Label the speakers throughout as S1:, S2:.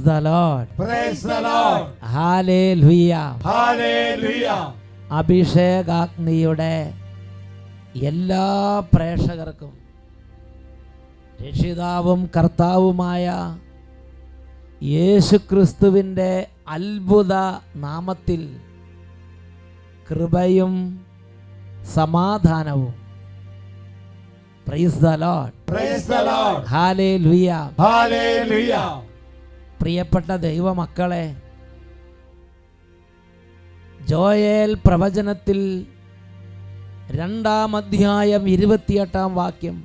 S1: the Lord.
S2: Praise the Lord.
S1: Hallelujah.
S2: Hallelujah.
S1: അഭിഷേകാഗ്നിയുടെ എല്ലാ പ്രേക്ഷകർക്കും രക്ഷിതാവും കർത്താവുമായ യേശുക്രിസ്തുവിൻ്റെ അത്ഭുത നാമത്തിൽ കൃപയും സമാധാനവും. Praise the Lord.
S2: Praise the Lord.
S1: Hallelujah.
S2: Hallelujah.
S1: പ്രിയപ്പെട്ട ദൈവമക്കളെ, ജോയേൽ പ്രവചനത്തിൽ 2-ാം അധ്യായം 28-ാം വാക്യം,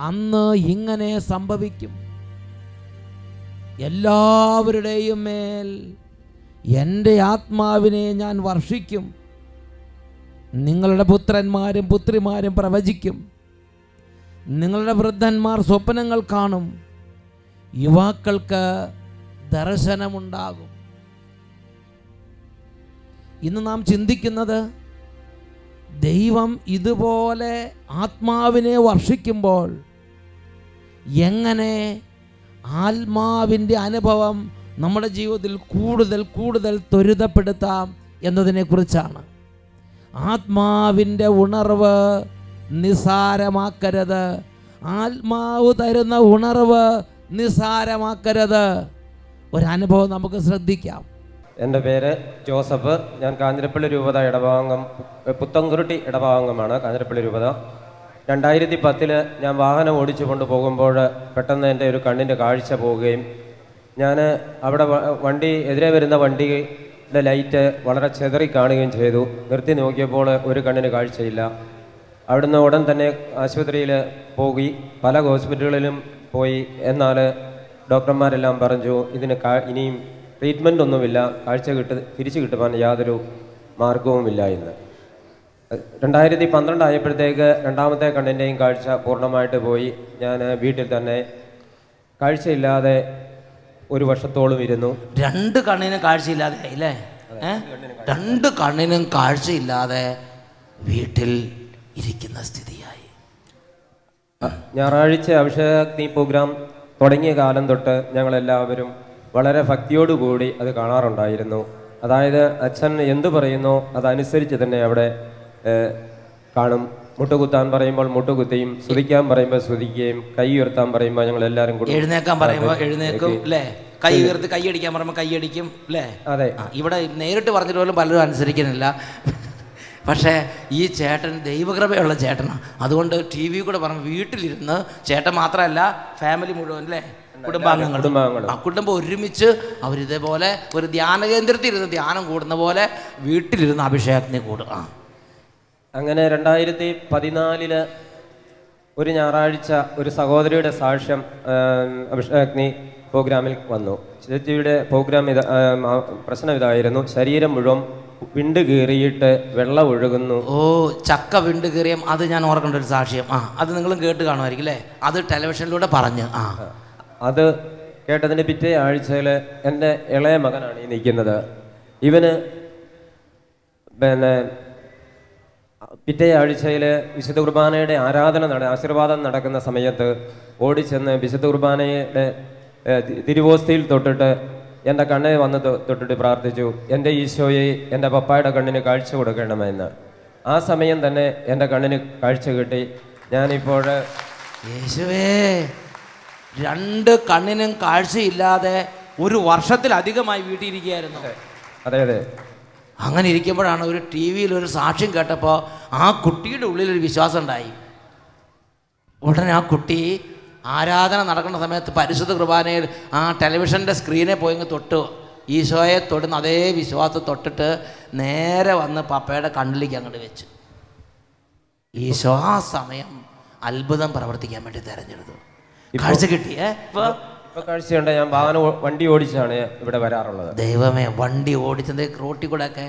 S1: അന്ന് ഇങ്ങനെ സംഭവിക്കും, എല്ലാവരുടെയും മേൽ എൻ്റെ ആത്മാവിനെ ഞാൻ വർഷിക്കും, നിങ്ങളുടെ പുത്രന്മാരും പുത്രിമാരും പ്രവചിക്കും, നിങ്ങളുടെ വൃദ്ധന്മാർ സ്വപ്നങ്ങൾ കാണും, യുവാക്കൾക്ക് ദർശനമുണ്ടാകും. ഇന്ന് നാം ചിന്തിക്കുന്നത്, ദൈവം ഇതുപോലെ ആത്മാവിനെ വർഷിക്കുമ്പോൾ എങ്ങനെ ആത്മാവിൻ്റെ അനുഭവം നമ്മുടെ ജീവിതത്തിൽ കൂടുതൽ കൂടുതൽ ത്വരിതപ്പെടുത്താം എന്നതിനെക്കുറിച്ചാണ്. ആത്മാവിൻ്റെ ഉണർവ് നിസ്സാരമാക്കരുത്. ആത്മാവ് തരുന്ന ഉണർവ് നിസ്സാരമാക്കരുത്. ഒരനുഭവം നമുക്ക് ശ്രദ്ധിക്കാം.
S3: എൻ്റെ പേര് ജോസഫ്. ഞാൻ കാഞ്ഞിരപ്പള്ളി രൂപത ഇടഭാഗം, പുത്തൻകുരുട്ടി ഇടഭാഗമാണ് കാഞ്ഞിരപ്പള്ളി രൂപത. 2010 ഞാൻ വാഹനം ഓടിച്ചു കൊണ്ട് പോകുമ്പോൾ പെട്ടെന്ന് എൻ്റെ ഒരു കണ്ണിൻ്റെ കാഴ്ച പോവുകയും ഞാൻ അവിടെ എതിരെ വരുന്ന വണ്ടിയുടെ ലൈറ്റ് വളരെ ചെതറി കാണുകയും ചെയ്തു. നിർത്തി നോക്കിയപ്പോൾ ഒരു കണ്ണിന് കാഴ്ചയില്ല. അവിടുന്ന് ഉടൻ തന്നെ ആശുപത്രിയിൽ പോയി, പല ഹോസ്പിറ്റലുകളിലും പോയി. എന്നാൽ ഡോക്ടർമാരെല്ലാം പറഞ്ഞു ഇതിന് ഇനിയും ട്രീറ്റ്മെൻ്റ് ഒന്നുമില്ല, കാഴ്ച തിരിച്ചു കിട്ടുവാൻ യാതൊരു മാർഗവുമില്ല എന്ന്. 2012 ആയപ്പോഴത്തേക്ക് രണ്ടാമത്തെ കണ്ണിൻ്റെയും കാഴ്ച പൂർണ്ണമായിട്ട് പോയി. ഞാൻ വീട്ടിൽ തന്നെ കാഴ്ചയില്ലാതെ 1 വർഷത്തോളം ഇരുന്നു.
S1: 2 കണ്ണിനും കാഴ്ചയില്ലാതെ അല്ലേ? 2 കണ്ണിനും കാഴ്ചയില്ലാതെ വീട്ടിൽ ഇരിക്കുന്ന സ്ഥിതിയായി.
S3: ഞായറാഴ്ച അഭിഷേകാഗ്നി പ്രോഗ്രാം തുടങ്ങിയ കാലം തൊട്ട് ഞങ്ങളെല്ലാവരും വളരെ ഭക്തിയോടുകൂടി അത് കാണാറുണ്ടായിരുന്നു. അതായത് അച്ഛൻ എന്തു പറയുന്നോ അതനുസരിച്ച് തന്നെ അവിടെ കാണും. മുട്ടുകുത്താൻ പറയുമ്പോൾ മുട്ടുകുത്തിയും, സ്തുതിക്കാൻ പറയുമ്പോൾ സ്തുതിക്കുകയും, കൈ ഉയർത്താൻ പറയുമ്പോൾ ഞങ്ങൾ എല്ലാവരും കൂടി,
S1: എഴുന്നേക്കാൻ പറയുമ്പോൾ എഴുന്നേക്കും അല്ലേ, കൈ ഉയർത്തി കൈയടിക്കാൻ പറയുമ്പോൾ കൈയടിക്കും അല്ലേ?
S3: അതെ.
S1: ഇവിടെ നേരിട്ട് പറഞ്ഞിട്ട് പോലും പലരും അനുസരിക്കുന്നില്ല. പക്ഷേ ഈ ചേട്ടൻ ദൈവകൃപയുള്ള ചേട്ടനാണ്. അതുകൊണ്ട് ടി വി കൂടെ പറഞ്ഞു വീട്ടിലിരുന്ന്, ചേട്ടൻ മാത്രമല്ല ഫാമിലി മുഴുവൻ അല്ലേ, കുടുംബം ഒരുമിച്ച് അവരിതേപോലെ ഒരു ധ്യാന കേന്ദ്രത്തിൽ ഇരുന്ന് ധ്യാനം കൂടുന്ന പോലെ വീട്ടിലിരുന്ന് അഭിഷേകത്തിന് കൂടുക.
S3: അങ്ങനെ 2014 ഒരു ഞായറാഴ്ച ഒരു സഹോദരിയുടെ സാക്ഷ്യം അഭിഷേകാഗ്നി പ്രോഗ്രാമിൽ വന്നു. ചേച്ചിയുടെ പ്രോഗ്രാം പ്രശ്നം ഇതായിരുന്നു, ശരീരം മുഴുവൻ വിണ്ട് കീറിയിട്ട് വെള്ളം ഒഴുകുന്നു.
S1: ഓ, ചക്ക വിണ്ട് കീറിയം, അത് ഞാൻ ഓർക്കേണ്ട ഒരു സാക്ഷ്യം. അത് നിങ്ങളും കേട്ട് കാണുമായിരിക്കും അല്ലേ? അത് ടെലിവിഷനിലൂടെ പറഞ്ഞു.
S3: അത് കേട്ടതിൻ്റെ പിറ്റേ ആഴ്ചയിൽ എൻ്റെ ഇളയ മകനാണ് ഈ നിൽക്കുന്നത്. ഇവന് പിറ്റേ ആഴ്ചയിൽ വിശുദ്ധ കുർബാനയുടെ ആശീർവാദം നടക്കുന്ന സമയത്ത് ഓടിച്ചെന്ന് വിശുദ്ധ കുർബാനയുടെ തിരുവോസ്തിയിൽ തൊട്ടിട്ട് എൻ്റെ കണ്ണിൽ വന്ന് തൊട്ടിട്ട് പ്രാർത്ഥിച്ചു, എൻ്റെ ഈശോയെ എൻ്റെ പപ്പായുടെ കണ്ണിന് കാഴ്ച കൊടുക്കണമെന്ന്. ആ സമയം തന്നെ എൻ്റെ കണ്ണിന് കാഴ്ച കിട്ടി. ഞാനിപ്പോൾ
S1: യേശുവേ 2 കണ്ണിനും കാഴ്ചയില്ലാതെ 1 വർഷത്തിലധികമായി വീട്ടിലിരിക്കുകയായിരുന്നു.
S3: അതെ അതെ.
S1: അങ്ങനെ ഇരിക്കുമ്പോഴാണ് ഒരു ടി വിയിൽ ഒരു സാക്ഷ്യം കേട്ടപ്പോൾ ആ കുട്ടിയുടെ ഉള്ളിലൊരു വിശ്വാസം ഉണ്ടായി. ഉടനെ ആ കുട്ടി ആരാധന നടക്കുന്ന സമയത്ത് പരിശുദ്ധ കുർബാനയിൽ ആ ടെലിവിഷൻ്റെ സ്ക്രീനെ പോയി തൊട്ട് ഈശോയെ തൊടുന്ന അതേ വിശ്വാസം തൊട്ടിട്ട് നേരെ വന്ന് പപ്പയുടെ കണ്ണിലേക്ക് അങ്ങോട്ട് വെച്ചു. ഈശോ ആ സമയം അത്ഭുതം പ്രവർത്തിക്കാൻ വേണ്ടി തിരഞ്ഞെടുത്തു. കാഴ്ച കിട്ടിയേ?
S3: ഇപ്പോൾ കാഴ്ചയുണ്ട്. ഞാൻ വണ്ടി ഓടിച്ചാണ് ഇവിടെ വരാറുള്ളത്.
S1: ദൈവമേ, വണ്ടി ഓടിച്ചത് റോട്ടിൽ കൂടെ ഒക്കെ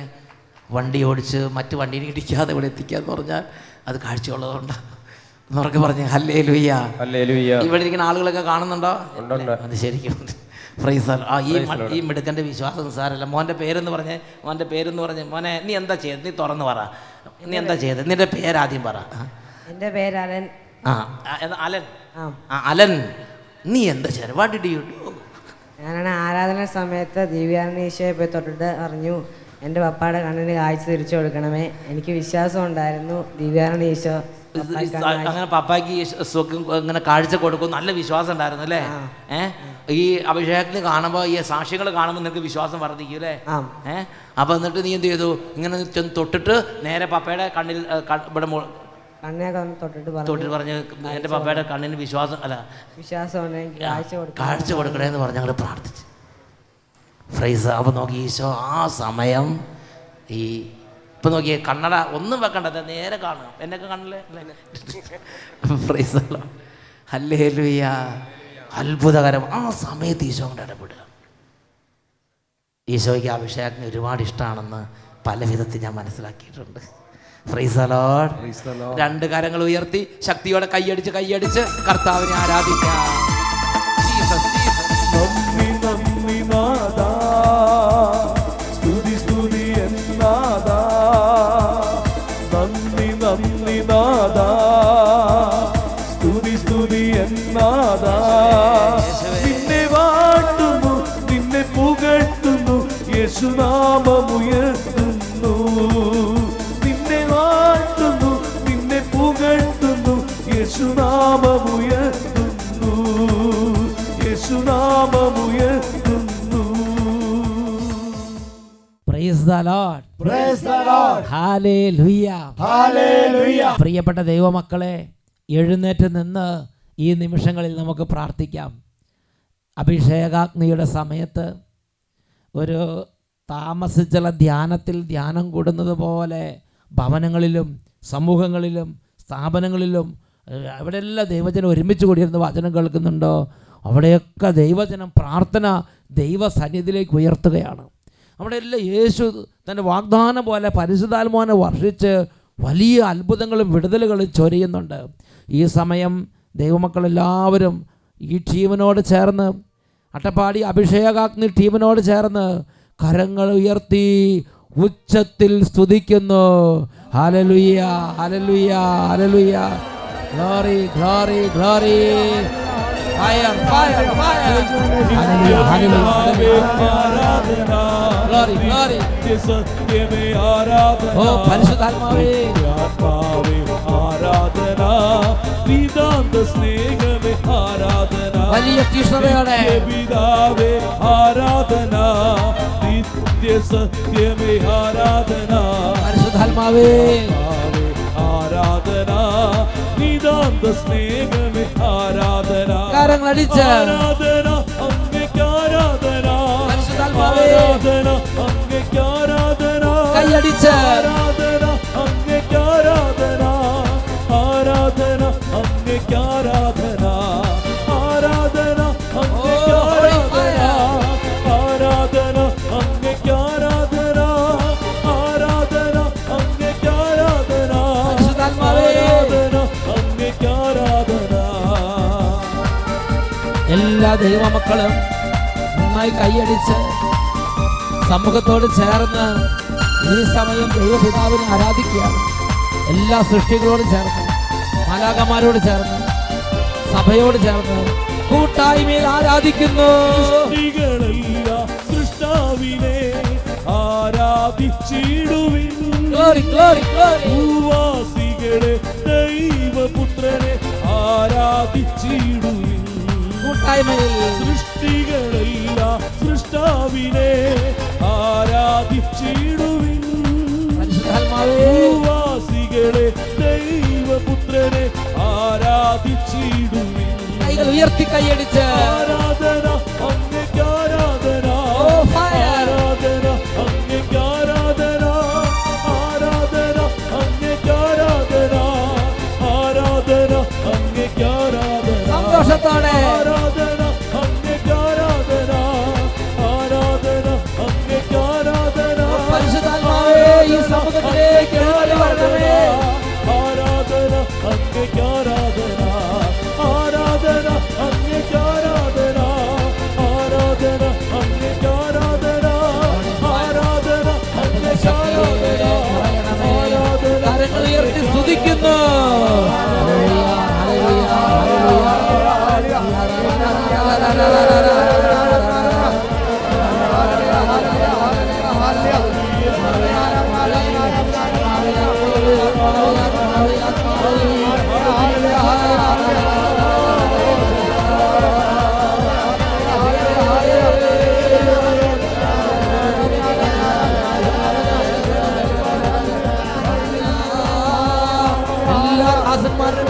S1: വണ്ടി ഓടിച്ച് മറ്റു വണ്ടിയിൽ ഇടിക്കാതെ ഇവിടെ എത്തിക്കാന്ന് പറഞ്ഞാൽ അത് കാഴ്ചയുള്ളതുകൊണ്ട് എന്നൊക്കെ പറഞ്ഞ് ഹല്ലേലൂയ. ഇവിടെ ഇരിക്കുന്ന ആളുകളൊക്കെ കാണുന്നുണ്ടോ? അത് ശരിക്കും പ്രൈസ്. ഈ മിടുക്കൻ്റെ വിശ്വാസം സാരല്ല. മോൻ്റെ പേരെന്ന് പറഞ്ഞ് മോനെ നീ എന്താ ചെയ്തത്? നീ തുറന്ന് പറ, നീ എന്താ ചെയ്തത്? നിന്റെ പേരാദ്യം പറ.
S4: എൻ്റെ പേര് അലൻ.
S1: അലൻ, നീ എന്താ ചെയ്തത്? What did you do?
S4: ഞാനാണ് ആരാധന സമയത്ത് ദിവ്യാനന്ദ ഈശോയെ പോയി തൊട്ടിട്ട് പറഞ്ഞു, എൻ്റെ പപ്പായുടെ കണ്ണിന് കാഴ്ച തിരിച്ചു കൊടുക്കണമേ. എനിക്ക് വിശ്വാസം ഉണ്ടായിരുന്നു ദിവ്യാനന്ദ ഈശോ
S1: അങ്ങനെ പപ്പായ്ക്ക് ഇങ്ങനെ കാഴ്ച കൊടുക്കും, നല്ല വിശ്വാസം ഉണ്ടായിരുന്നു അല്ലേ? ഈ അഭിഷേകത്തിന് കാണുമ്പോൾ, ഈ സാക്ഷികൾ കാണുമ്പോൾ നിനക്ക് വിശ്വാസം വർദ്ധിക്കും അല്ലേ? അപ്പൊ എന്നിട്ട് നീ എന്ത് ചെയ്തു? ഇങ്ങനെ തൊട്ടിട്ട് നേരെ പപ്പയുടെ കണ്ണിൽ ഇവിടെ തൊട്ടിട്ട് പറഞ്ഞ് എൻ്റെ പപ്പയുടെ കണ്ണിന് വിശ്വാസം കാഴ്ച കൊടുക്കണേ എന്ന് പറഞ്ഞ് ഞങ്ങൾ പ്രാർത്ഥിച്ചു. ഫ്രൈസ്. അപ്പൊ നോക്കി ഈശോ ആ സമയം ഈ ഇപ്പൊ നോക്കിയേ, കണ്ണട ഒന്നും വെക്കണ്ട, നേരെ കാണും എന്നൊക്കെ കണ്ണിലെ. ഫ്രൈസ്. ഹല്ലേലൂയ. അത്ഭുതകരം. ആ സമയത്ത് ഈശോ കൊണ്ട് ഇടപെടുക. ഈശോയ്ക്ക് അഭിഷേകത്തിന് ഒരുപാട് ഇഷ്ടമാണെന്ന് പല വിധത്തിൽ ഞാൻ മനസ്സിലാക്കിയിട്ടുണ്ട്. Price the Lord. രണ്ട് കരങ്ങൾ ഉയർത്തി ശക്തിയോടെ കൈയടിച്ച് കർത്താവിനെ ആരാധിക്കാം. Jesus, Jesus.
S2: നന്ദി നന്ദി നാഥാ, സ്തുതി സ്തുതി എന്നാഥാ. നന്ദി നന്ദി നാഥാ, സ്തുതി സ്തുതി എന്നാഥാ. നിന്നെ വാഴ്ത്തുന്നു, നിന്നെ പുകഴ്ത്തുന്നു, യേശുനാമമുയർത്തുന്നു. നിന്നെ വാഴ്ത്തുന്നു, നിന്നെ പുകഴ്ത്തുന്നു, യേശുനാമമുയർത്തുന്നു, യേശുനാമമുയർത്തുന്നു.
S1: Praise the Lord.
S2: Praise the Lord.
S1: Hallelujah.
S2: Hallelujah.
S1: പ്രിയപ്പെട്ട ദൈവമക്കളെ, എഴുന്നേറ്റ് നിന്ന് ഈ നിമിഷങ്ങളിൽ നമുക്ക് പ്രാർത്ഥിക്കാം. അഭിഷേകാഗ്നിയുടെ സമയത്ത് ഒരു താമസിച്ചുള്ള ധ്യാനത്തിൽ ധ്യാനം കൂടുന്നത് പോലെ ഭവനങ്ങളിലും സമൂഹങ്ങളിലും സ്ഥാപനങ്ങളിലും എവിടെയെല്ലാം ദൈവജനം ഒരുമിച്ച് കൂടിയിരുന്ന് വചനം കേൾക്കുന്നുണ്ടോ അവിടെയൊക്കെ ദൈവജനം പ്രാർത്ഥന ദൈവസന്നിധിയിലേക്ക് ഉയർത്തുകയാണ്. അവിടെയെല്ലാം യേശു തൻ്റെ വാഗ്ദാനം പോലെ പരിശുദ്ധാത്മാവിനെ വർഷിച്ച് വലിയ അത്ഭുതങ്ങളും വിടുതലുകളും ചൊരിയുന്നുണ്ട്. ഈ സമയം ദൈവമക്കളെല്ലാവരും ഈ ടീമിനോട് ചേർന്ന്, അട്ടപ്പാടി അഭിഷേകാഗ്നി ടീമിനോട് ചേർന്ന് കരങ്ങൾ ഉയർത്തി ഉച്ചത്തിൽ സ്തുതിക്കുന്നു. Hallelujah, hallelujah, hallelujah. Glory, glory, glory. Fire, fire, fire. Hallelujah, hallelujah. Glory, glory. ഓ പരിശുദ്ധാത്മാവേ, ആരാധന.
S2: വേദാന്ത സ്നേഹമേ ആരാധന.
S1: വലിയ തീഷ്ണതയോടെ
S2: പിതാവേ ആരാധന. നിത്യ സത്യമേ ആരാധന.
S1: പരിശുദ്ധാത്മാവേ
S2: ആരാധന. വേദാന്ത സ്നേഹമേ ആരാധന.
S1: കരങ്ങളടിച്ച്
S2: ആരാധന അങ്ങേക്ക് ആരാധന.
S1: പരിശുദ്ധാത്മാവേ
S2: ആരാധന അങ്ങേക്ക് ആരാധന.
S1: കൈയടിച്ച്
S2: ആരാധന അങ്ങേക്ക് ആരാധന. ആരാധന അങ്ങേക്ക് ആരാധന. ആരാധന അങ്ങേക്ക് ആരാധന. ആരാധന അങ്ങേക്ക് ആരാധന. ആരാധന അങ്ങേക്ക് ആരാധന. ആരാധന അങ്ങേക്ക് ആരാധന.
S1: എല്ലാ ദൈവമക്കളും നന്നായി കൈയടിച്ച് സമൂഹത്തോട് ചേർന്ന് ഈ സമയം ദൈവപിതാവിനെ ആരാധിക്കുകയാണ്. എല്ലാ സൃഷ്ടികളോടും ചേർന്ന്, മാലാഖമാരോട് ചേർന്ന്, സഭയോട് ചേർന്ന് കൂട്ടായ്മയിൽ ആരാധിക്കുന്നു.
S2: സൃഷ്ടികളെല്ലാം സൃഷ്ടാവിനെ ആരാധിച്ചിടുവിൻ.
S1: Glory, glory, glory.
S2: ഭൂവാസികളെ ദൈവപുത്രനെ ആരാധിച്ചിടുവിൻ.
S1: കൂട്ടായ്മയിൽ
S2: സൃഷ്ടികളെല്ലാം സൃഷ്ടാവിനെ ആരാധിച്ചിടുവിൻ. ഭൂവാസികളെ ദൈവപുത്രനെ ആരാധിച്ചിടുവിൻ.
S1: കൈകൾ ഉയർത്തി കൈയടിച്ച്
S2: ആരാധന അങ്ങേക്ക് ആരാധന. ആരാധന അങ്ങേക്ക് ആരാധന. ആരാധന അങ്ങേക്ക് ആരാധന. ആരാധന അങ്ങേക്ക് ആരാധന.
S1: സന്തോഷത്തോടെ
S2: ആരാധന അങ്ങേക്ക് ആരാധന. ആരാധന അങ്ങേക്ക് ആരാധന.
S1: പരിശുദ്ധാത്മാവേ ഈ സമൂഹത്തിലേക്ക് എഴുന്നള്ളി വരണമേ.
S2: ആരാധന അങ്ങേക്ക് ആരാധന. ആരാധന അങ്ങേക്ക് ആരാധന.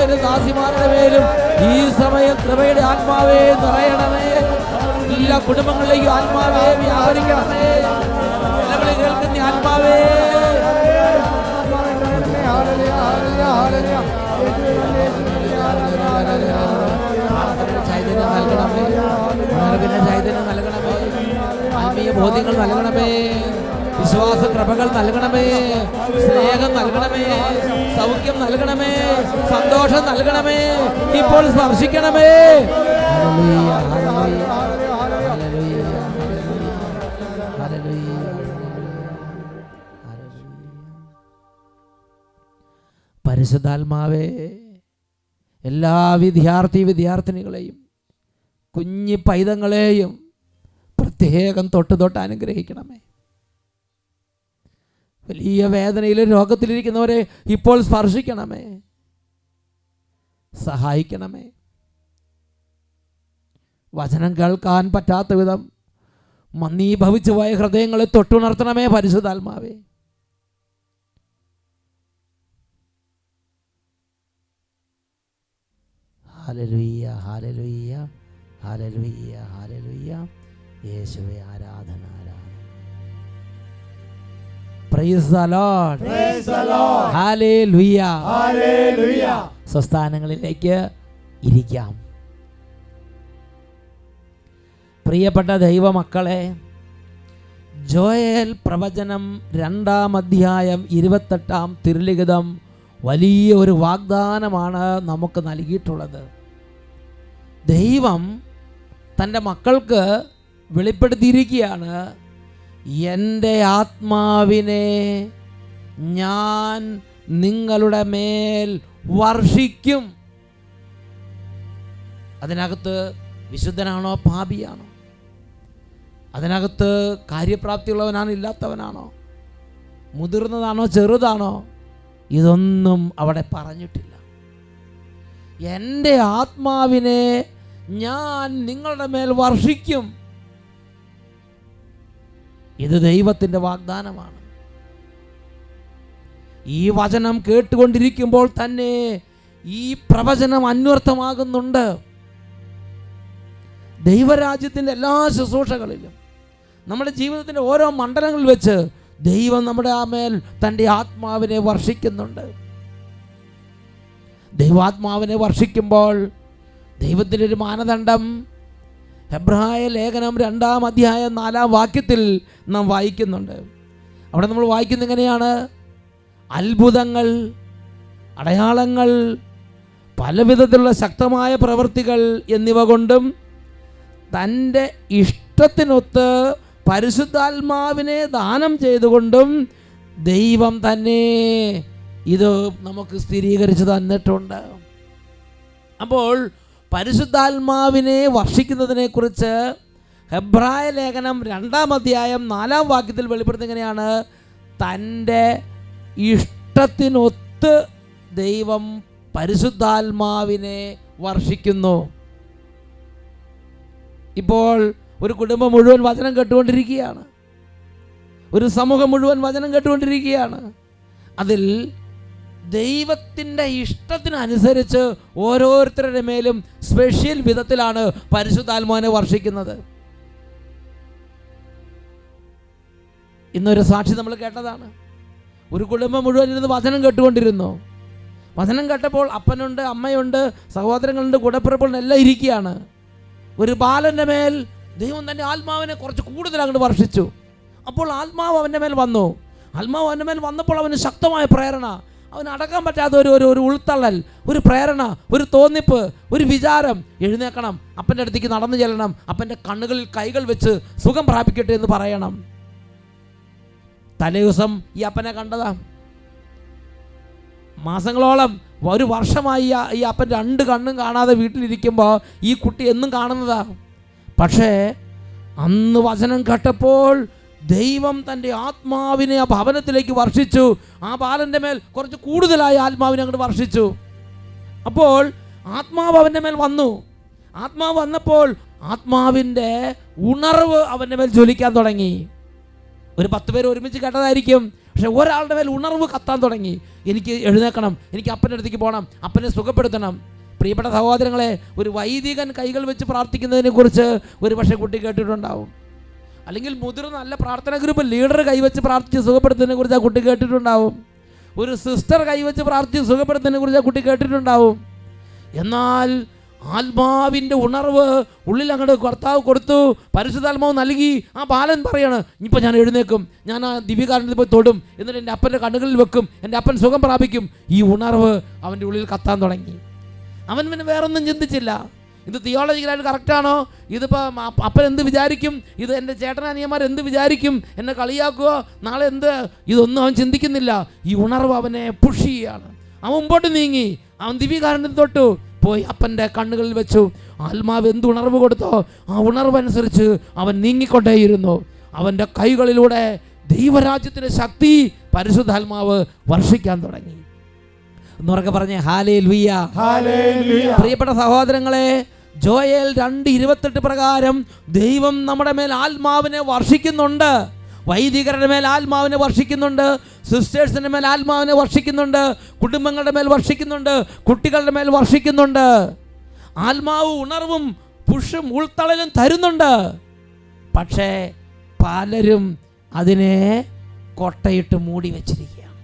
S1: എല്ലാവരും ദാസിമാരുടെ മേലും ഈ സമയം കൃപയുടെ ആത്മാവേ നിറയണമേ. എല്ലാ കുടുംബങ്ങളിലേക്കും ആത്മാവേ വ്യാപരിക്കണമേ. നിലവിളി കേൾക്കുന്ന ആത്മാവേ ചൈതന്യം നൽകണമേ. ഉണർവിന്റെ ചൈതന്യം നൽകണമേ. ആത്മീയ ബോധ്യങ്ങൾ നൽകണമേ. വിശ്വാസ കൃപകൾ നൽകണമേ. സ്നേഹം നൽകണമേ. സൗഖ്യം നൽകണമേ. സന്തോഷം നൽകണമേ. ഇപ്പോൾ സ്പർശിക്കണമേ. Hallelujah, hallelujah, hallelujah, hallelujah, hallelujah. പരിശുദ്ധാത്മാവേ, എല്ലാ വിദ്യാർത്ഥിനികളെയും കുഞ്ഞി പൈതങ്ങളെയും പ്രത്യേകം തൊട്ട് അനുഗ്രഹിക്കണമേ. വലിയ വേദനയിലും രോഗത്തിലിരിക്കുന്നവരെ ഇപ്പോൾ സ്പർശിക്കണമേ. സഹായിക്കണമേ. വചനം കേൾക്കാൻ പറ്റാത്ത വിധം മന്ദീഭവിച്ചു പോയ ഹൃദയങ്ങളെ തൊട്ടുണർത്തണമേ പരിശുദ്ധാത്മാവേ. Hallelujah, hallelujah, hallelujah, hallelujah. യേശുവേ ആരാധന, ആരാധന. Praise the Lord,
S2: praise the Lord,
S1: hallelujah,
S2: hallelujah.
S1: സ്വസ്ഥാനങ്ങളിലേക്ക് ഇരിക്കാം. പ്രിയപ്പെട്ട ദൈവമക്കളെ, ജോയേൽ പ്രവചനം 2-ാം അധ്യായം 28-ാം തിരുലിഖിതം വലിയ ഒരു വാഗ്ദാനമാണ് നമുക്ക് നൽകിയിട്ടുള്ളത്. ദൈവം തൻ്റെ മക്കൾക്ക് വെളിപ്പെടുത്തിയിരിക്കുകയാണ്, എൻ്റെ ആത്മാവിനെ ഞാൻ നിങ്ങളുടെ മേൽ വർഷിക്കും. അതിനകത്ത് വിശുദ്ധനാണോ പാപിയാണോ? അതിനകത്ത് കാര്യപ്രാപ്തിയുള്ളവനാണോ ഇല്ലാത്തവനാണോ? മുതിർന്നതാണോ ചെറുതാണോ? ഇതൊന്നും അവിടെ പറഞ്ഞിട്ടില്ല. എൻ്റെ ആത്മാവിനെ ഞാൻ നിങ്ങളുടെ മേൽ വർഷിക്കും. ഇത് ദൈവത്തിൻ്റെ വാഗ്ദാനമാണ്. ഈ വചനം കേട്ടുകൊണ്ടിരിക്കുമ്പോൾ തന്നെ ഈ പ്രവചനം അന്വർത്ഥമാകുന്നുണ്ട്. ദൈവരാജ്യത്തിൻ്റെ എല്ലാ ശുശ്രൂഷകളിലും നമ്മുടെ ജീവിതത്തിൻ്റെ ഓരോ മണ്ഡലങ്ങളിൽ വെച്ച് ദൈവം നമ്മുടെ മേൽ തൻ്റെ ആത്മാവിനെ വർഷിക്കുന്നുണ്ട്. ദൈവാത്മാവിനെ വർഷിക്കുമ്പോൾ ദൈവത്തിൻ്റെ ഒരു മാനദണ്ഡം ഹെബ്രായ ലേഖനം 2-ാം അധ്യായം 4-ാം വാക്യത്തിൽ നാം വായിക്കുന്നുണ്ട്. അവിടെ നമ്മൾ വായിക്കുന്നത് എങ്ങനെയാണ്? അത്ഭുതങ്ങൾ, അടയാളങ്ങൾ, പലവിധത്തിലുള്ള ശക്തമായ പ്രവൃത്തികൾ എന്നിവ കൊണ്ടും തൻ്റെ ഇഷ്ടത്തിനൊത്ത് പരിശുദ്ധാത്മാവിനെ ദാനം ചെയ്തുകൊണ്ടും ദൈവം തന്നെ ഇത് നമുക്ക് സ്ഥിരീകരിച്ച് തന്നിട്ടുണ്ട്. അപ്പോൾ പരിശുദ്ധാത്മാവിനെ വർഷിക്കുന്നതിനെക്കുറിച്ച് ഹെബ്രായ ലേഖനം 2-ാം അധ്യായം 4-ാം വാക്യത്തിൽ വെളിപ്പെടുത്തുന്നത് എങ്ങനെയാണ്? തൻ്റെ ഇഷ്ടത്തിനൊത്ത് ദൈവം പരിശുദ്ധാത്മാവിനെ വർഷിക്കുന്നു. ഇപ്പോൾ ഒരു കുടുംബം മുഴുവൻ വചനം കേട്ടുകൊണ്ടിരിക്കുകയാണ്. ഒരു സമൂഹം മുഴുവൻ വചനം കേട്ടുകൊണ്ടിരിക്കുകയാണ്. അതിൽ ദൈവത്തിൻ്റെ ഇഷ്ടത്തിനനുസരിച്ച് ഓരോരുത്തരുടെ മേലും സ്പെഷ്യൽ വിധത്തിലാണ് പരിശുദ്ധാത്മാവിനെ വർഷിക്കുന്നത്. ഇന്നൊരു സാക്ഷി നമ്മൾ കേട്ടതാണ്. ഒരു കുടുംബം മുഴുവൻ ഇരുന്ന് വചനം കേട്ടുകൊണ്ടിരുന്നു. വചനം കേട്ടപ്പോൾ അപ്പനുണ്ട്, അമ്മയുണ്ട്, സഹോദരങ്ങളുണ്ട്, കൂടപ്പിറപ്പുണ്ട്, എല്ലാം ഇരിക്കുകയാണ്. ഒരു ബാലൻ്റെ മേൽ ദൈവം തൻ്റെ ആത്മാവിനെ കുറച്ച് കൂടുതൽ അങ്ങോട്ട് വർഷിച്ചു. അപ്പോൾ ആത്മാവ് അവൻ്റെ മേൽ വന്നു. ആത്മാവ് അവൻ്റെ മേൽ വന്നപ്പോൾ അവന് ശക്തമായ പ്രേരണ, അവന് അടക്കാൻ പറ്റാത്ത ഒരു ഉൾത്തള്ളൽ, ഒരു പ്രേരണ, ഒരു തോന്നിപ്പ്, ഒരു വിചാരം. എഴുന്നേക്കണം, അപ്പൻ്റെ അടുത്തേക്ക് നടന്നു ചെല്ലണം, അപ്പൻ്റെ കണ്ണുകളിൽ കൈകൾ വെച്ച് സുഖം പ്രാപിക്കട്ടെ എന്ന് പറയണം. തലേ ദിവസം ഈ അപ്പനെ കണ്ടതാ. മാസങ്ങളോളം, ഒരു വർഷമായി ഈ അപ്പൻ 2 കണ്ണും കാണാതെ വീട്ടിലിരിക്കുമ്പോൾ ഈ കുട്ടി എന്നും കാണുന്നതാ. പക്ഷേ അന്ന് വചനം കേട്ടപ്പോൾ ദൈവം തൻ്റെ ആത്മാവിനെ ആ ഭവനത്തിലേക്ക് വർഷിച്ചു. ആ ബാലൻ്റെ മേൽ കുറച്ച് കൂടുതലായി ആത്മാവിനെ അങ്ങോട്ട് വർഷിച്ചു. അപ്പോൾ ആത്മാവ് അവൻ്റെ മേൽ വന്നു. ആത്മാവ് വന്നപ്പോൾ ആത്മാവിൻ്റെ ഉണർവ് അവൻ്റെ മേൽ ജ്വലിക്കാൻ തുടങ്ങി. ഒരു 10 പേര് ഒരുമിച്ച് കേട്ടതായിരിക്കും. പക്ഷെ പക്ഷെ ഒരാളുടെ മേൽ ഉണർവ് കത്താൻ തുടങ്ങി. എനിക്ക് എഴുന്നേക്കണം, എനിക്ക് അപ്പൻ്റെ അടുത്തേക്ക് പോകണം, അപ്പനെ സുഖപ്പെടുത്തണം. പ്രിയപ്പെട്ട സഹോദരങ്ങളെ, ഒരു വൈദികൻ കൈകൾ വെച്ച് പ്രാർത്ഥിക്കുന്നതിനെക്കുറിച്ച് ഒരു പക്ഷേ കുട്ടി കേട്ടിട്ടുണ്ടാവും. അല്ലെങ്കിൽ മുതിർന്ന നല്ല പ്രാർത്ഥന ഗ്രൂപ്പ് ലീഡർ കൈവച്ച് പ്രാർത്ഥിച്ച് സുഖപ്പെടുത്തുന്നതിനെ കുറിച്ച് ആ കുട്ടി കേട്ടിട്ടുണ്ടാവും. ഒരു സിസ്റ്റർ കൈവച്ച് പ്രാർത്ഥിച്ച് സുഖപ്പെടുത്തുന്നതിനെ കുറിച്ച് ആ കുട്ടി കേട്ടിട്ടുണ്ടാവും. എന്നാൽ ആത്മാവിൻ്റെ ഉണർവ് ഉള്ളിൽ അങ്ങോട്ട് കർത്താവ് കൊടുത്തു, പരിശുദ്ധാത്മാവ് നൽകി. ആ ബാലൻ പറയാണ്, ഇനിയിപ്പോൾ ഞാൻ എഴുന്നേക്കും, ഞാൻ ആ ദിവ്യകാരുണ്യത്തിൽ പോയി തൊടും, എന്നിട്ട് എൻ്റെ അപ്പൻ്റെ കണ്ണുകളിൽ വെക്കും, എൻ്റെ അപ്പൻ സുഖം പ്രാപിക്കും. ഈ ഉണർവ് അവൻ്റെ ഉള്ളിൽ കത്താൻ തുടങ്ങി. അവൻ പിന്നെ വേറൊന്നും ചിന്തിച്ചില്ല. ഇത് തിയോളജിക്കലായിട്ട് കറക്റ്റാണോ, ഇതിപ്പോൾ അപ്പൻ എന്ത് വിചാരിക്കും, ഇത് എൻ്റെ ചേട്ടനനിയന്മാർ എന്ത് വിചാരിക്കും, എന്നെ കളിയാക്കുമോ, നാളെ എന്ത്, ഇതൊന്നും അവൻ ചിന്തിക്കുന്നില്ല. ഈ ഉണർവ് അവനെ പുഷ് ചെയ്യുകയാണ്. അവൻ മുമ്പോട്ട് നീങ്ങി, അവൻ ദിവ്യകാരുണ്യത്തിൽ തൊട്ടു, പോയി അപ്പൻ്റെ കണ്ണുകളിൽ വെച്ചു. ആത്മാവ് എന്ത് ഉണർവ് കൊടുത്തോ ആ ഉണർവനുസരിച്ച് അവൻ നീങ്ങിക്കൊണ്ടേയിരുന്നു. അവൻ്റെ കൈകളിലൂടെ ദൈവരാജ്യത്തിൻ്റെ ശക്തി പരിശുദ്ധാത്മാവ് വർഷിക്കാൻ തുടങ്ങി. എന്നുറക്കെ പറഞ്ഞേ ഹല്ലേലൂയ. പ്രിയപ്പെട്ട സഹോദരങ്ങളെ, ജോയേൽ 2:28 പ്രകാരം ദൈവം നമ്മുടെ മേൽ ആത്മാവിനെ വർഷിക്കുന്നുണ്ട്. വൈദികരുടെ മേൽ ആത്മാവിനെ വർഷിക്കുന്നുണ്ട്, സിസ്റ്റേഴ്സിൻ്റെ മേൽ ആത്മാവിനെ വർഷിക്കുന്നുണ്ട്, കുടുംബങ്ങളുടെ മേൽ വർഷിക്കുന്നുണ്ട്, കുട്ടികളുടെ മേൽ വർഷിക്കുന്നുണ്ട്. ആത്മാവ് ഉണർവും പുഷും ഉൾത്തളലും തരുന്നുണ്ട്. പക്ഷേ പലരും അതിനെ കൊട്ടയിട്ട് മൂടി വച്ചിരിക്കുകയാണ്.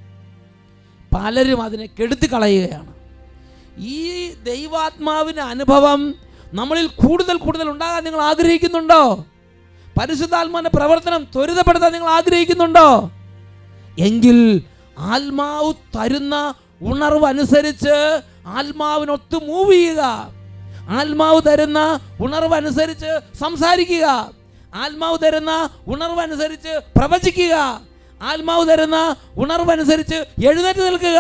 S1: പലരും അതിനെ കെടുത്തി കളയുകയാണ്. ഈ ദൈവാത്മാവിൻ്റെ അനുഭവം നമ്മളിൽ കൂടുതൽ കൂടുതൽ ഉണ്ടാകാൻ നിങ്ങൾ ആഗ്രഹിക്കുന്നുണ്ടോ? പരിശുദ്ധാത്മാവിൻ്റെ പ്രവർത്തനം ത്വരിതപ്പെടുത്താൻ നിങ്ങൾ ആഗ്രഹിക്കുന്നുണ്ടോ? എങ്കിൽ ആത്മാവ് തരുന്ന ഉണർവ് അനുസരിച്ച് ആത്മാവിനൊത്ത് മൂവ് ചെയ്യുക. ആത്മാവ് തരുന്ന ഉണർവ് അനുസരിച്ച് സംസാരിക്കുക. ആത്മാവ് തരുന്ന ഉണർവ് അനുസരിച്ച് പ്രവചിക്കുക. ആത്മാവ് തരുന്ന ഉണർവ് അനുസരിച്ച് എഴുന്നേറ്റ് നിൽക്കുക.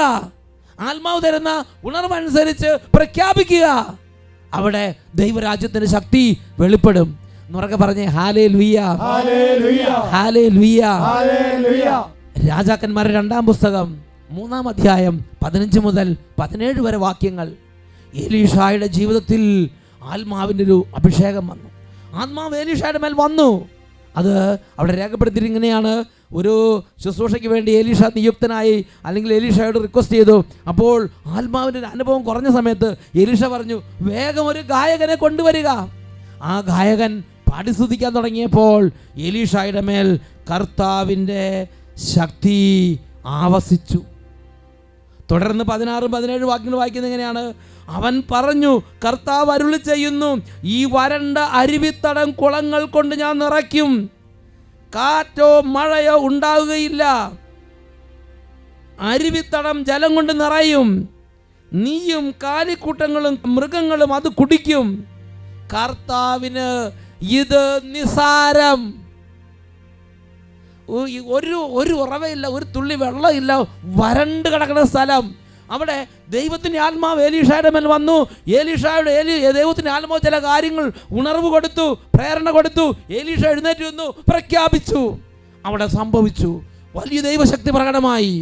S1: ആത്മാവ് തരുന്ന ഉണർവ് അനുസരിച്ച് പ്രഖ്യാപിക്കുക. അവിടെ ദൈവരാജ്യത്തിൻ്റെ ശക്തി വെളിപ്പെടും. എന്നുറക്കെ പറഞ്ഞേ ഹല്ലേലൂയ, ഹല്ലേലൂയ. രാജാക്കന്മാരുടെ 2-ാം പുസ്തകം 3-ാം അധ്യായം 15 മുതൽ 17 വരെ വാക്യങ്ങൾ. എലീഷായുടെ ജീവിതത്തിൽ ആത്മാവിൻ്റെ ഒരു അഭിഷേകം വന്നു. ആത്മാവ് എലീഷായുടെ മേൽ വന്നു. അത് അവിടെ രേഖപ്പെടുത്തിയിട്ട് ഇങ്ങനെയാണ്: ഒരു ശുശ്രൂഷയ്ക്ക് വേണ്ടി എലീഷ നിയുക്തനായി, അല്ലെങ്കിൽ എലീഷയോട് റിക്വസ്റ്റ് ചെയ്തു. അപ്പോൾ ആത്മാവിൻ്റെ ഒരു അനുഭവം കുറഞ്ഞ സമയത്ത് എലീഷ പറഞ്ഞു, വേഗം ഒരു ഗായകനെ കൊണ്ടുവരിക. ആ ഗായകൻ പാടിസ്തുതിക്കാൻ തുടങ്ങിയപ്പോൾ എലീഷായുടെ മേൽ കർത്താവിൻ്റെ ശക്തി ആവസിച്ചു. തുടർന്ന് 16-17 വാക്യങ്ങൾ വായിക്കുന്നത് എങ്ങനെയാണ്: അവൻ പറഞ്ഞു, കർത്താവ് അരുളി ചെയ്യുന്നു, ഈ വരണ്ട അരുവിത്തടം കുളങ്ങൾ കൊണ്ട് ഞാൻ നിറയ്ക്കും, കാറ്റോ മഴയോ ഉണ്ടാവുകയില്ല, അരുവിത്തടം ജലം കൊണ്ട് നിറയും, നീയും കാലിക്കൂട്ടങ്ങളും മൃഗങ്ങളും അത് കുടിക്കും. കർത്താവിന് ഇത് നിസാരം. ഒരു ഉറവയില്ല, ഒരു തുള്ളി വെള്ളമില്ല, വരണ്ട് കിടക്കുന്ന സ്ഥലം. അവിടെ ദൈവത്തിൻ്റെ ആത്മാവ് എലീഷായുടെ മേൽ വന്നു. ദൈവത്തിൻ്റെ ആത്മാവ് ചില കാര്യങ്ങൾ ഉണർവ് കൊടുത്തു, പ്രേരണ കൊടുത്തു. എലീഷ എഴുന്നേറ്റ് വന്നു, പ്രഖ്യാപിച്ചു. അവിടെ സംഭവിച്ചു, വലിയ ദൈവശക്തി പ്രകടമായി.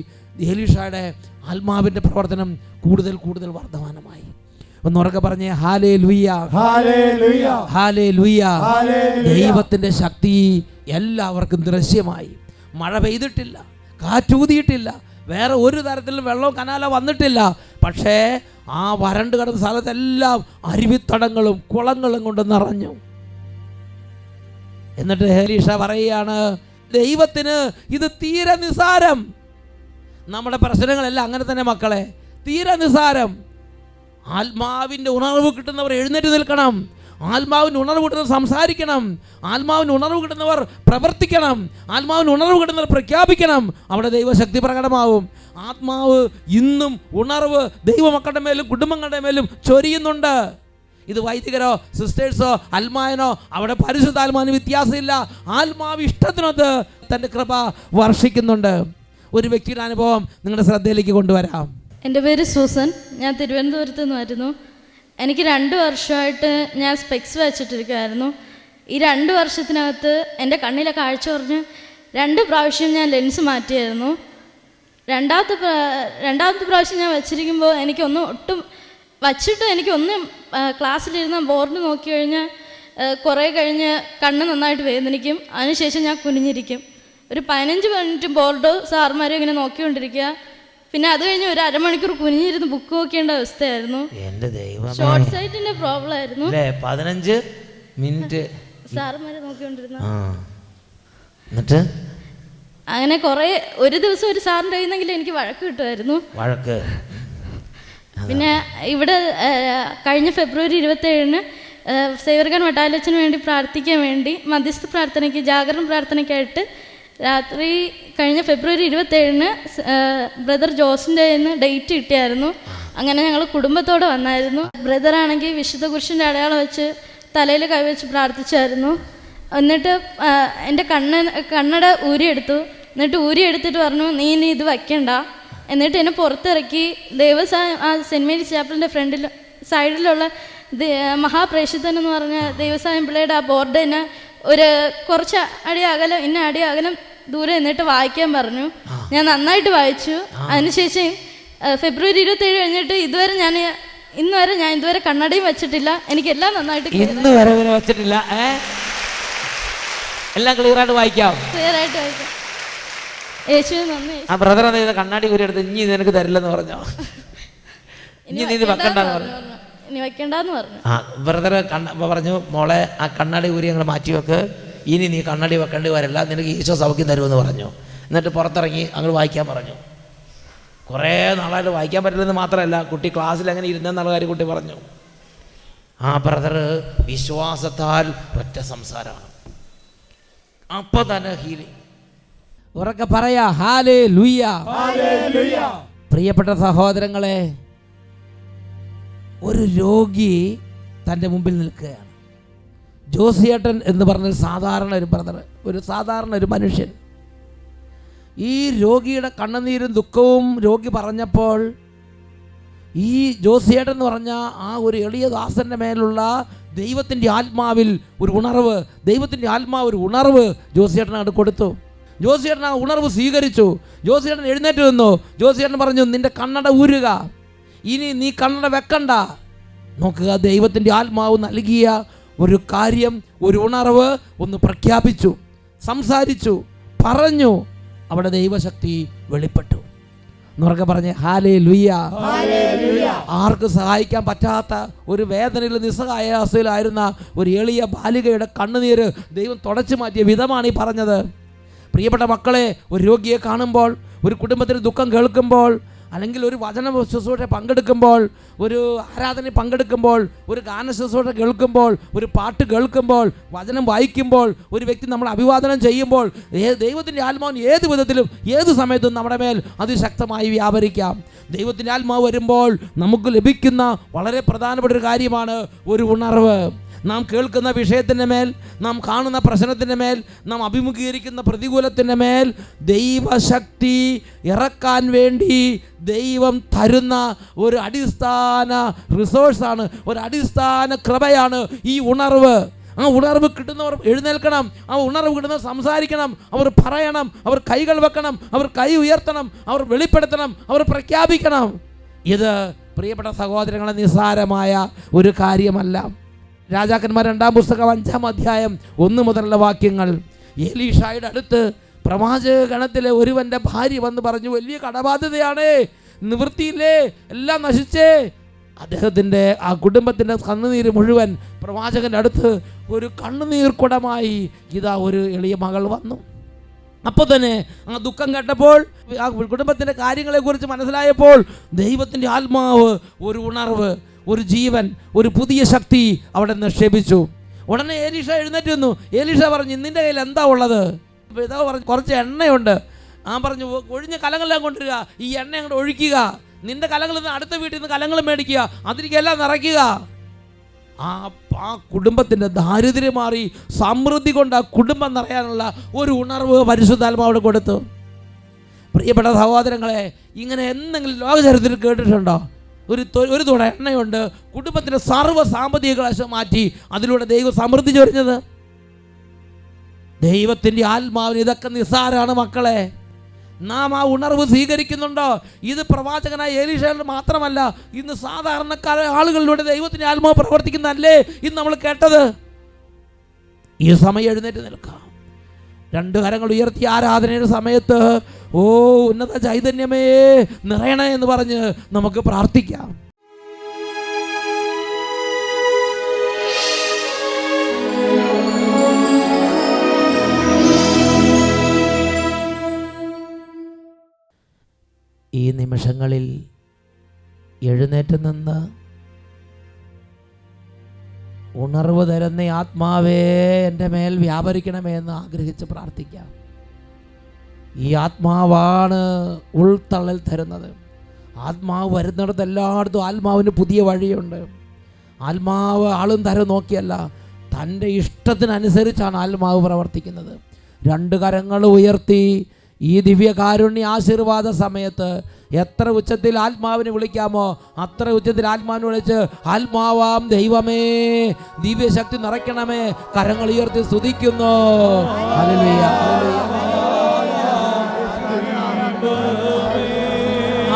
S1: എലീഷായുടെ ആത്മാവിൻ്റെ പ്രവർത്തനം കൂടുതൽ കൂടുതൽ വർദ്ധമാനമായി. ഒന്നുറക്കെ പറഞ്ഞേ ഹല്ലേലൂയ, ഹല്ലേലൂയ. ദൈവത്തിൻ്റെ ശക്തി എല്ലാവർക്കും ദൃശ്യമായി. മഴ പെയ്തിട്ടില്ല, കാറ്റൂതിയിട്ടില്ല, വേറെ ഒരു തരത്തിലും വെള്ളവും കനാലോ വന്നിട്ടില്ല. പക്ഷേ ആ വരണ്ട് കിടന്ന സ്ഥലത്തെല്ലാം അരുവിത്തടങ്ങളും കുളങ്ങളും കൊണ്ട് നിറഞ്ഞു. എന്നിട്ട് എലീഷ പറയുകയാണ്, ദൈവത്തിന് ഇത് തീരെ നിസാരം. നമ്മുടെ പ്രശ്നങ്ങളെല്ലാം അങ്ങനെ തന്നെ മക്കളെ, തീരെ നിസാരം. ആത്മാവിൻ്റെ ഉണർവ് കിട്ടുന്നവർ എഴുന്നേറ്റ് നിൽക്കണം. ആത്മാവിന് ഉണർവ് കിട്ടുന്നവർ സംസാരിക്കണം. ആത്മാവിന് ഉണർവ് കിട്ടുന്നവർ പ്രവർത്തിക്കണം. ആത്മാവിന് ഉണർവ് കിട്ടുന്നവർ പ്രഖ്യാപിക്കണം. അവിടെ ദൈവശക്തി പ്രകടമാവും. ആത്മാവ് ഇന്നും ഉണർവ് ദൈവമക്കളുടെ മേലും കുടുംബങ്ങളുടെ മേലും ചൊരിയുന്നുണ്ട്. ഇത് വൈദികരോ സിസ്റ്റേഴ്സോ അൽമായനോ, അവിടെ പരിശുദ്ധാത്മാവിന് വ്യത്യാസമില്ല. ആത്മാവ് ഇഷ്ടത്തിനൊത്ത് തൻ്റെ കൃപ വർഷിക്കുന്നുണ്ട്. ഒരു വ്യക്തിയുടെ അനുഭവം നിങ്ങളുടെ ശ്രദ്ധയിലേക്ക് കൊണ്ടുവരാം.
S5: എൻ്റെ പേര് സൂസൻ. ഞാൻ തിരുവനന്തപുരത്ത് നിന്ന് വരുന്നു. എനിക്ക് 2 വർഷമായിട്ട് ഞാൻ സ്പെക്സ് വെച്ചിട്ടിരിക്കുമായിരുന്നു. ഈ 2 വർഷത്തിനകത്ത് എൻ്റെ കണ്ണിലെ കാഴ്ച കുറഞ്ഞ് 2 പ്രാവശ്യം ഞാൻ ലെൻസ് മാറ്റിയായിരുന്നു. രണ്ടാമത്തെ പ്രാവശ്യം ഞാൻ വച്ചിരിക്കുമ്പോൾ എനിക്കൊന്നും എനിക്കൊന്നും ക്ലാസ്സിലിരുന്ന ബോർഡ് നോക്കി കഴിഞ്ഞാൽ കുറേ കഴിഞ്ഞ് കണ്ണ് നന്നായിട്ട് വേദനിക്കും. അതിനുശേഷം ഞാൻ കുനിഞ്ഞിരിക്കും. ഒരു 15 മിനിറ്റ് ബോർഡോ സാറുമാരും ഇങ്ങനെ നോക്കിക്കൊണ്ടിരിക്കുക. പിന്നെ അത് കഴിഞ്ഞ് ഒരു അരമണിക്കൂർ കുനിഞ്ഞിരുന്ന് ബുക്ക് നോക്കേണ്ട അവസ്ഥയായിരുന്നു.
S1: എൻ്റെ ദൈവം,
S5: ഷോർട്ട് സൈറ്റിന്റെ പ്രോബ്ലം ആയിരുന്നു.
S1: 15 മിനിറ്റ്
S5: സാറുമാരെ നോക്കിക്കൊണ്ടിരുന്ന.
S1: എന്നിട്ട്
S5: അങ്ങനെ കുറേ ഒരു ദിവസം ഒരു സാറിൻ്റെ കയ്യിൽ എനിക്ക് വഴക്ക് കിട്ടുമായിരുന്നു.
S1: വഴക്ക്.
S5: പിന്നെ ഇവിടെ കഴിഞ്ഞ ഫെബ്രുവരി 27-ന് സേവർഗൻ വട്ടാലച്ചന് വേണ്ടി പ്രാർത്ഥിക്കാൻ വേണ്ടി മധ്യസ്ഥ പ്രാർത്ഥനയ്ക്ക് ജാഗരണ പ്രാർത്ഥനയ്ക്കായിട്ട് രാത്രി കഴിഞ്ഞ ഫെബ്രുവരി 27-ന് ബ്രദർ ജോസിൻ്റെ കയ്യിൽ ഡേറ്റ് കിട്ടിയായിരുന്നു. അങ്ങനെ ഞങ്ങൾ കുടുംബത്തോടെ വന്നായിരുന്നു. ബ്രദറാണെങ്കിൽ വിശുദ്ധ കുരിശിൻ്റെ അടയാളം വെച്ച് തലയിൽ കൈവച്ച് പ്രാർത്ഥിച്ചായിരുന്നു. എന്നിട്ട് എൻ്റെ കണ്ണട ഊരിയെടുത്തു. എന്നിട്ട് ഊരിയെടുത്തിട്ട് പറഞ്ഞു, നീ ഇനി ഇത് വയ്ക്കണ്ട. എന്നിട്ട് എന്നെ പുറത്തിറക്കി സെൻറ്റ് മേരീസ് ചാപ്പലിൻ്റെ സൈഡിലുള്ള മഹാപ്രേഷിതൻ എന്ന് പറഞ്ഞ ദൈവസായം പിള്ളയുടെ ആ ബോർഡ് തന്നെ ഒരു കുറച്ച് അടി അകലം ദൂരെ നിന്നിട്ട് വായിക്കാൻ പറഞ്ഞു. ഞാൻ നന്നായിട്ട് വായിച്ചു. അതിനുശേഷം ഫെബ്രുവരി 27 കഴിഞ്ഞിട്ട് ഇന്ന് വരെ ഞാൻ ഇതുവരെ കണ്ണടയും വെച്ചിട്ടില്ല. എനിക്കെല്ലാം നന്നായിട്ട്
S1: ഇന്ന് വരെ വെച്ചിട്ടില്ല. എല്ലാം ക്ലിയറായിട്ട് വായിക്കാം.
S5: യേശുവേ നന്ദി.
S1: ആ ബ്രദർ എന്താ കണ്ണാടി കൂരി എടുത്ത് ഇനി നിനക്ക് തരില്ലെന്ന് പറഞ്ഞോ? ഇനി നീ ഇത് വെക്കണ്ടെന്ന് പറഞ്ഞു.
S5: ഇനി വെക്കണ്ടെന്ന് പറഞ്ഞു.
S1: ആ ബ്രദർ പറഞ്ഞു, മോളെ ആ കണ്ണാടി കൂരി ഞങ്ങൾ മാറ്റി വെക്ക്, ഇനി നീ കണ്ണാടി വെക്കേണ്ടി വരില്ല, നിനക്ക് ഈശോ സൗഖ്യം തരുമെന്ന് പറഞ്ഞു. എന്നിട്ട് പുറത്തിറങ്ങി അങ്ങ് വായിക്കാൻ പറഞ്ഞു. കുറേ നാളായിട്ട് വായിക്കാൻ പറ്റില്ലെന്ന് മാത്രമല്ല, കുട്ടി ക്ലാസ്സിൽ എങ്ങനെ ഇരുന്നെന്നുള്ള കാര്യം കുട്ടി പറഞ്ഞു. ആ ബ്രദർ വിശ്വാസത്താൽ ഒറ്റ സംസാരമാണ്. അപ്പോൾ തന്നെ ഹീലിംഗ്. ഉറക്കെ പറയാ ഹല്ലേലൂയ. പ്രിയപ്പെട്ട സഹോദരങ്ങളെ, ഒരു രോഗി തൻ്റെ മുമ്പിൽ നിൽക്കുകയാണ്. ജോസിയേട്ടൻ എന്ന് പറഞ്ഞൊരു സാധാരണ ഒരു ബ്രദർ, സാധാരണ ഒരു മനുഷ്യൻ. ഈ രോഗിയുടെ കണ്ണുനീരും ദുഃഖവും രോഗി പറഞ്ഞപ്പോൾ ഈ ജോസിയേട്ടൻ എന്ന് പറഞ്ഞ ആ ഒരു എളിയ ദാസൻ്റെ മേലുള്ള ദൈവത്തിൻ്റെ ആത്മാവിൽ ഒരു ഉണർവ് ജോസിയേട്ടനോട് കൊടുത്തു. ജോസിയേട്ടൻ ആ ഉണർവ് സ്വീകരിച്ചു. ജോസിയേട്ടൻ എഴുന്നേറ്റ് നിന്നു. ജോസിയേട്ടൻ പറഞ്ഞു, നിന്റെ കണ്ണട ഊരുക, ഇനി നീ കണ്ണട വെക്കണ്ട. നോക്കുക, ദൈവത്തിൻ്റെ ആത്മാവ് നൽകിയ ഒരു കാര്യം, ഒരു ഉണർവ് ഒന്ന് പ്രഖ്യാപിച്ചു, സംസാരിച്ചു, പറഞ്ഞു. അവിടെ ദൈവശക്തി വെളിപ്പെട്ടു. എന്നുറക്കെ പറഞ്ഞ് ഹല്ലേലൂയ. ആർക്കും സഹായിക്കാൻ പറ്റാത്ത ഒരു വേദനയിൽ നിസ്സഹായാവസ്ഥയിലായിരുന്ന ഒരു എളിയ ബാലികയുടെ കണ്ണുനീര് ദൈവം തുടച്ചു മാറ്റിയ വിധമാണ് ഈ പറഞ്ഞത്. പ്രിയപ്പെട്ട മക്കളെ, ഒരു രോഗിയെ കാണുമ്പോൾ, ഒരു കുടുംബത്തിന് ദുഃഖം കേൾക്കുമ്പോൾ, അല്ലെങ്കിൽ ഒരു വചന ശുശ്രൂഷ പങ്കെടുക്കുമ്പോൾ, ഒരു ആരാധന പങ്കെടുക്കുമ്പോൾ, ഒരു ഗാന ശുശ്രൂഷ കേൾക്കുമ്പോൾ, ഒരു പാട്ട് കേൾക്കുമ്പോൾ, വചനം വായിക്കുമ്പോൾ, ഒരു വ്യക്തി നമ്മൾ അഭിവാദനം ചെയ്യുമ്പോൾ, ദൈവത്തിൻ്റെ ആത്മാവിന് ഏത് വിധത്തിലും ഏത് സമയത്തും നമ്മുടെ മേൽ അതിശക്തമായി വ്യാപരിക്കാം. ദൈവത്തിൻ്റെ ആത്മാവ് വരുമ്പോൾ നമുക്ക് ലഭിക്കുന്ന വളരെ പ്രധാനപ്പെട്ട ഒരു കാര്യമാണ് ഒരു ഉണർവ്. നാം കേൾക്കുന്ന വിഷയത്തിൻ്റെ മേൽ, നാം കാണുന്ന പ്രശ്നത്തിൻ്റെ മേൽ, നാം അഭിമുഖീകരിക്കുന്ന പ്രതികൂലത്തിൻ്റെ മേൽ ദൈവശക്തി ഇറക്കാൻ വേണ്ടി ദൈവം തരുന്ന ഒരു അടിസ്ഥാന റിസോഴ്സാണ്, ഒരു അടിസ്ഥാന കൃപയാണ് ഈ ഉണർവ്. ആ ഉണർവ് കിട്ടുന്നവർ എഴുന്നേൽക്കണം. ആ ഉണർവ് കിട്ടുന്നവർ സംസാരിക്കണം, അവർ പറയണം, അവർ കൈകൾ വെക്കണം, അവർ കൈ ഉയർത്തണം, അവർ വെളിപ്പെടുത്തണം, അവർ പ്രഖ്യാപിക്കണം. ഇത് പ്രിയപ്പെട്ട സഹോദരങ്ങളെ നിസ്സാരമായ ഒരു കാര്യമല്ല. രാജാക്കന്മാർ 2-ാം പുസ്തകം 5-ാം അധ്യായം 1 മുതലുള്ള വാക്യങ്ങൾ. എലീഷായുടെ അടുത്ത് പ്രവാചക ഗണത്തിലെ ഒരുവൻ്റെ ഭാര്യ വന്ന് പറഞ്ഞു, വലിയ കടബാധ്യതയാണ്, നിവൃത്തിയില്ലേ, എല്ലാം നശിച്ചേ. അദ്ദേഹത്തിൻ്റെ ആ കുടുംബത്തിൻ്റെ കണ്ണുനീര് മുഴുവൻ പ്രവാചകൻ്റെ അടുത്ത് ഒരു കണ്ണുനീർ കുടമായി ഇതാ ഒരു എളിയ മകൾ വന്നു. അപ്പോൾ തന്നെ ആ ദുഃഖം കേട്ടപ്പോൾ, ആ കുടുംബത്തിൻ്റെ കാര്യങ്ങളെക്കുറിച്ച് മനസ്സിലായപ്പോൾ ദൈവത്തിൻ്റെ ആത്മാവ്, ഒരു ഉണർവ്, ഒരു ജീവൻ, ഒരു പുതിയ ശക്തി അവിടെ നിക്ഷേപിച്ചു. ഉടനെ എലീഷ എഴുന്നേറ്റ് വന്നു. എലീഷ പറഞ്ഞു, നിൻ്റെ കയ്യിൽ എന്താ ഉള്ളത്? പിതാവ് പറഞ്ഞു, കുറച്ച് എണ്ണയുണ്ട്. ആ പറഞ്ഞു, ഒഴിഞ്ഞ കലങ്ങളെല്ലാം കൊണ്ടുവരിക, ഈ എണ്ണ അങ്ങോട്ട് ഒഴിക്കുക, നിൻ്റെ കലങ്ങളിൽ നിന്ന് അടുത്ത വീട്ടിൽ നിന്ന് കലങ്ങൾ മേടിക്കുക, അതിലേക്കെല്ലാം നിറയ്ക്കുക. ആ കുടുംബത്തിൻ്റെ ദാരിദ്ര്യം മാറി സമൃദ്ധി കൊണ്ട് ആ കുടുംബം നിറയാനുള്ള ഒരു ഉണർവ് പരിശുദ്ധാത്മാവ് കൊടുത്തു. പ്രിയപ്പെട്ട സഹോദരങ്ങളെ, ഇങ്ങനെ എന്തെങ്കിലും ലോകചരിത്രത്തിൽ കേട്ടിട്ടുണ്ടോ? ഒരു തുട എണ്ണയുണ്ട്, കുടുംബത്തിൻ്റെ സർവ്വ സാമ്പത്തിക ക്ലേശം മാറ്റി അതിലൂടെ ദൈവം സമൃദ്ധി ചൊരിഞ്ഞത്. ദൈവത്തിൻ്റെ ആത്മാവിന് ഇതൊക്കെ നിസ്സാരമാണ് മക്കളെ. നാം ആ ഉണർവ് സ്വീകരിക്കുന്നുണ്ടോ? ഇത് പ്രവാചകനായ എലീഷയിൽ മാത്രമല്ല, ഇന്ന് സാധാരണക്കാരായ ആളുകളിലൂടെ ദൈവത്തിൻ്റെ ആത്മാവ് പ്രവർത്തിക്കുന്നതല്ലേ ഇന്ന് നമ്മൾ കേട്ടത്. ഈ സമയം എഴുന്നേറ്റ് നിൽക്കാം. രണ്ട് കരങ്ങൾ ഉയർത്തി ആരാധനയുടെ സമയത്ത് ഓ ഉന്നത ചൈതന്യമേ നിറയണേ എന്ന് പറഞ്ഞ് നമുക്ക് പ്രാർത്ഥിക്കാം. ഈ നിമിഷങ്ങളിൽ എഴുന്നേറ്റ് നിന്ന് ഉണർവ് തരുന്ന ആത്മാവേ എൻ്റെ മേൽ വ്യാപരിക്കണമേ എന്ന് ആഗ്രഹിച്ച് പ്രാർത്ഥിക്കാം. ഈ ആത്മാവാണ് ഉൾത്തള്ളൽ തരുന്നത്. ആത്മാവ് വരുന്നിടത്ത് എല്ലായിടത്തും ആത്മാവിന് പുതിയ വഴിയുണ്ട്. ആത്മാവ് ആളും തരം നോക്കിയല്ല, തൻ്റെ ഇഷ്ടത്തിനനുസരിച്ചാണ് ആത്മാവ് പ്രവർത്തിക്കുന്നത്. രണ്ട് കരങ്ങൾ ഉയർത്തി ഈ ദിവ്യകാരുണ്യ ആശീർവാദ സമയത്ത് എത്ര ഉച്ചത്തിൽ ആത്മാവിനെ വിളിക്കാമോ അത്ര ഉച്ചത്തിൽ ആത്മാവിനെ വിളിച്ച് ആത്മാവാം ദൈവമേ ദിവ്യശക്തി നിറയ്ക്കണമേ കരങ്ങൾ ഉയർത്തി സ്തുതിക്കുന്നു. Hallelujah, hallelujah.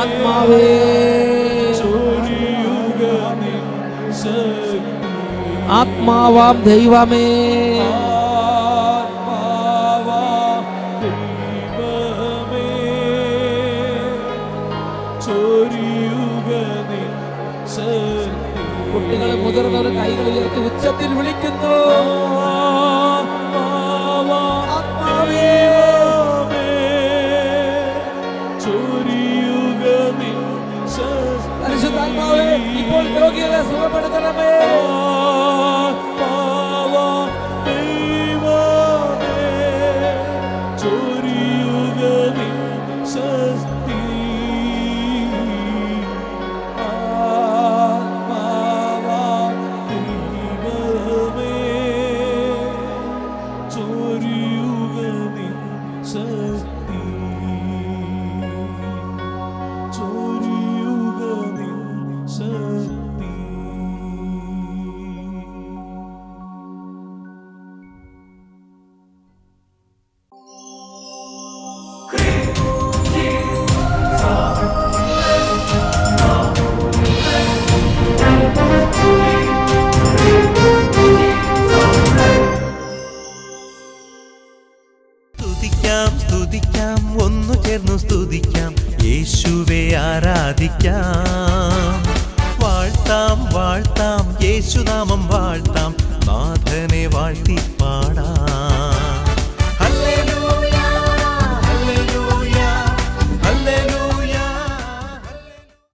S1: ആത്മാവേ ആത്മാവാം ദൈവമേ കുട്ടികൾ മുതിർന്നവർ കൈകൾ ഉയർത്തി ഉച്ചത്തിൽ വിളിക്കുന്നു. പരിശുദ്ധാത്മാവേ ഇപ്പോൾ രോഗികളെ സുഖപ്പെടുത്തണമേ.
S6: സ്തുതിക്കാം ഒന്നു ചേർന്നു സ്തുതിക്കാം യേശുവേ ആരാധിക്കാം. വാഴ്ത്താം യേശുനാമം വാഴ്ത്താം നാഥനെ വാഴ്ത്തി പാടാം.